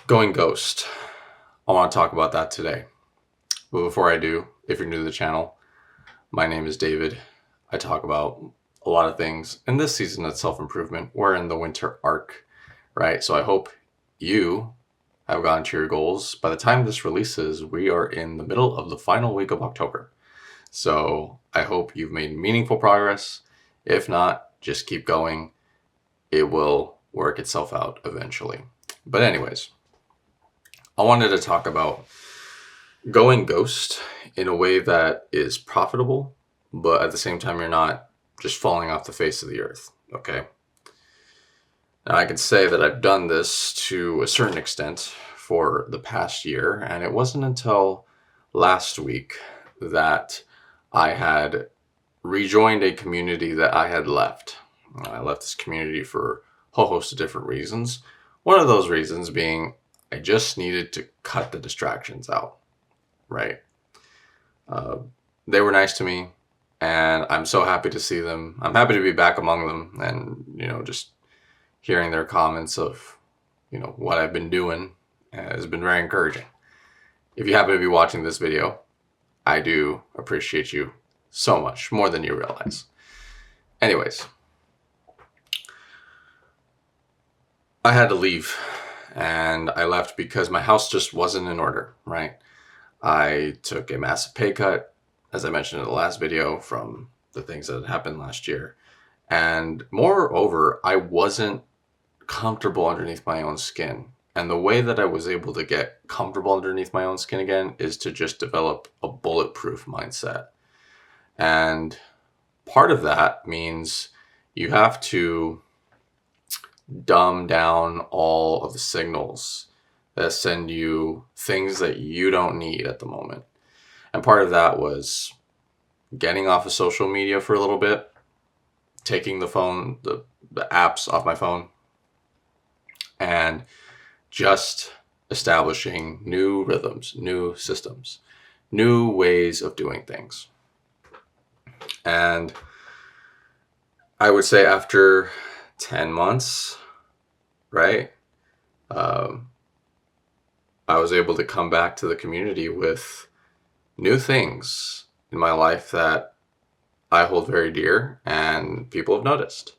Going ghost. I want to talk about that today. But before I do, if you're new to the channel, my name is David. I talk about a lot of things. In this season of self-improvement, we're in the winter arc, right? So I hope you have gotten to your goals. By the time this releases, we are in the middle of the final week of October. So I hope you've made meaningful progress. If not, just keep going. It will work itself out eventually. But anyways, I wanted to talk about going ghost in a way that is profitable, but at the same time, you're not just falling off the face of the earth. Okay. Now, I can say that I've done this to a certain extent for the past year, and it wasn't until last week that I had rejoined a community that I had left. I left this community for a whole host of different reasons. One of those reasons being I just needed to cut the distractions out, right? They were nice to me, and I'm so happy to see them. I'm happy to be back among them, and just hearing their comments of what I've been doing has been very encouraging. If you happen to be watching this video, I do appreciate you so much, more than you realize. Anyways, I had to leave, and I left because my house just wasn't in order, right? I took a massive pay cut, as I mentioned in the last video, from the things that had happened last year. And moreover, I wasn't comfortable underneath my own skin. And the way that I was able to get comfortable underneath my own skin again is to just develop a bulletproof mindset. And part of that means you have to dumb down all of the signals that send you things that you don't need at the moment. And part of that was getting off of social media for a little bit, taking the apps off my phone, and just establishing new rhythms, new systems, new ways of doing things. And I would say after 10 months, right? I was able to come back to the community with new things in my life that I hold very dear and people have noticed.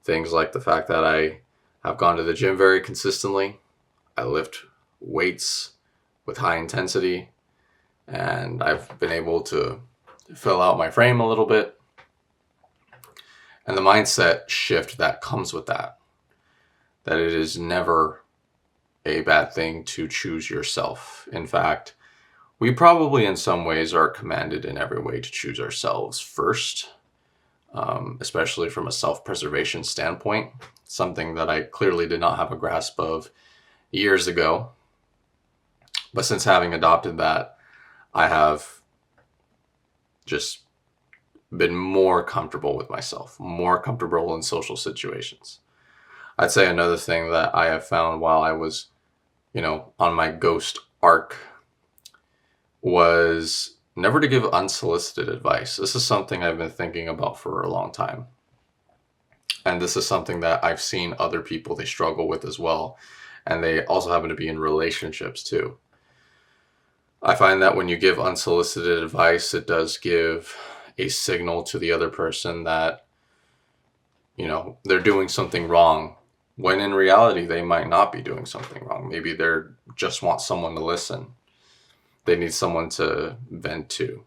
Things like the fact that I have gone to the gym very consistently. I lift weights with high intensity, and I've been able to fill out my frame a little bit. And the mindset shift that comes with that it is never a bad thing to choose yourself. In fact, we probably in some ways are commanded in every way to choose ourselves first, especially from a self-preservation standpoint, something that I clearly did not have a grasp of years ago. But since having adopted that, I have just been more comfortable with myself, more comfortable in social situations. I'd say another thing that I have found while I was, on my ghost arc was never to give unsolicited advice. This is something I've been thinking about for a long time. And this is something that I've seen other people, they struggle with as well. And they also happen to be in relationships too. I find that when you give unsolicited advice, it does give a signal to the other person that, they're doing something wrong, when in reality, they might not be doing something wrong. Maybe they just want someone to listen. They need someone to vent to.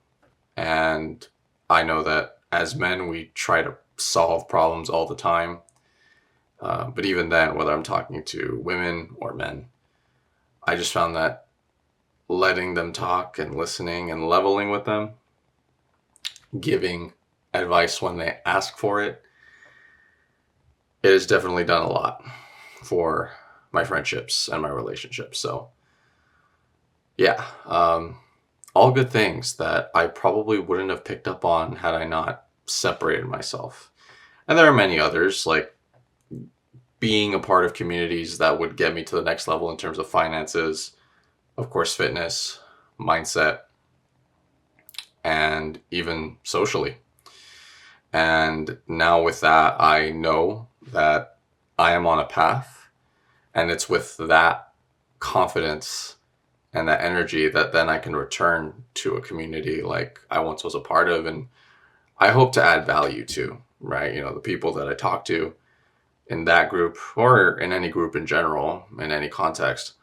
And I know that as men, we try to solve problems all the time. But even then, whether I'm talking to women or men, I just found that letting them talk and listening and leveling with them, giving advice when they ask for it, it has definitely done a lot for my friendships and my relationships. So yeah, all good things that I probably wouldn't have picked up on had I not separated myself. And there are many others, like being a part of communities that would get me to the next level in terms of finances, of course, fitness, mindset, and even socially. And now with that, I know that I am on a path, and it's with that confidence and that energy that then I can return to a community like I once was a part of, and I hope to add value to, right? The people that I talk to in that group or in any group in general, in any context,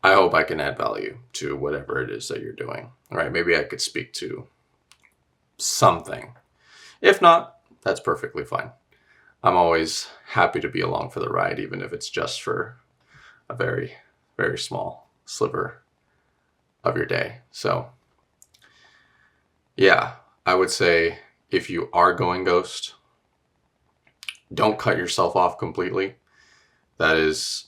I hope I can add value to whatever it is that you're doing, right? Maybe I could speak to something. If not, that's perfectly fine. I'm always happy to be along for the ride, even if it's just for a very, very small sliver of your day. So yeah, I would say if you are going ghost, don't cut yourself off completely. That is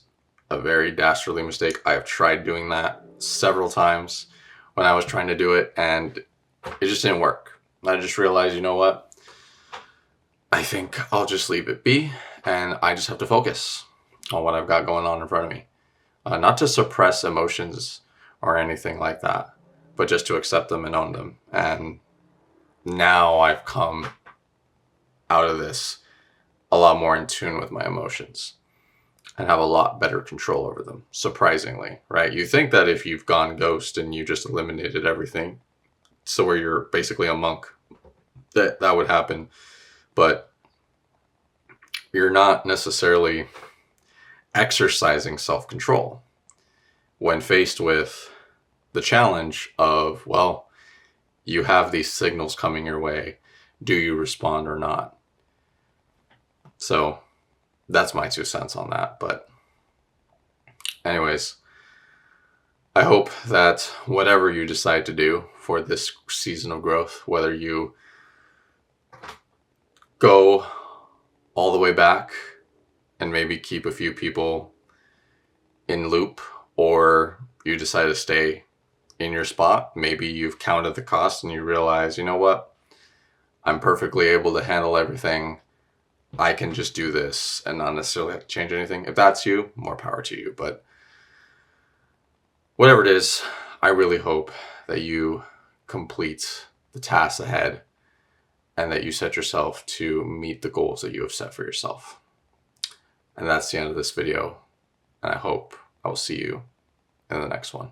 a very dastardly mistake. I have tried doing that several times when I was trying to do it, and it just didn't work. I just realized, you know what? I think I'll just leave it be, and I just have to focus on what I've got going on in front of me. Not to suppress emotions or anything like that, but just to accept them and own them. And now I've come out of this a lot more in tune with my emotions and have a lot better control over them, surprisingly, right? You think that if you've gone ghost and you just eliminated everything, so where you're basically a monk, that would happen. But you're not necessarily exercising self-control when faced with the challenge of, well, you have these signals coming your way. Do you respond or not? So that's my 2 cents on that. But anyways, I hope that whatever you decide to do for this season of growth, whether you go all the way back and maybe keep a few people in loop, or you decide to stay in your spot, maybe you've counted the cost and you realize, you know what? I'm perfectly able to handle everything. I can just do this and not necessarily have to change anything. If that's you, more power to you. But whatever it is, I really hope that you complete the tasks ahead and that you set yourself to meet the goals that you have set for yourself. And that's the end of this video. And I hope I will see you in the next one.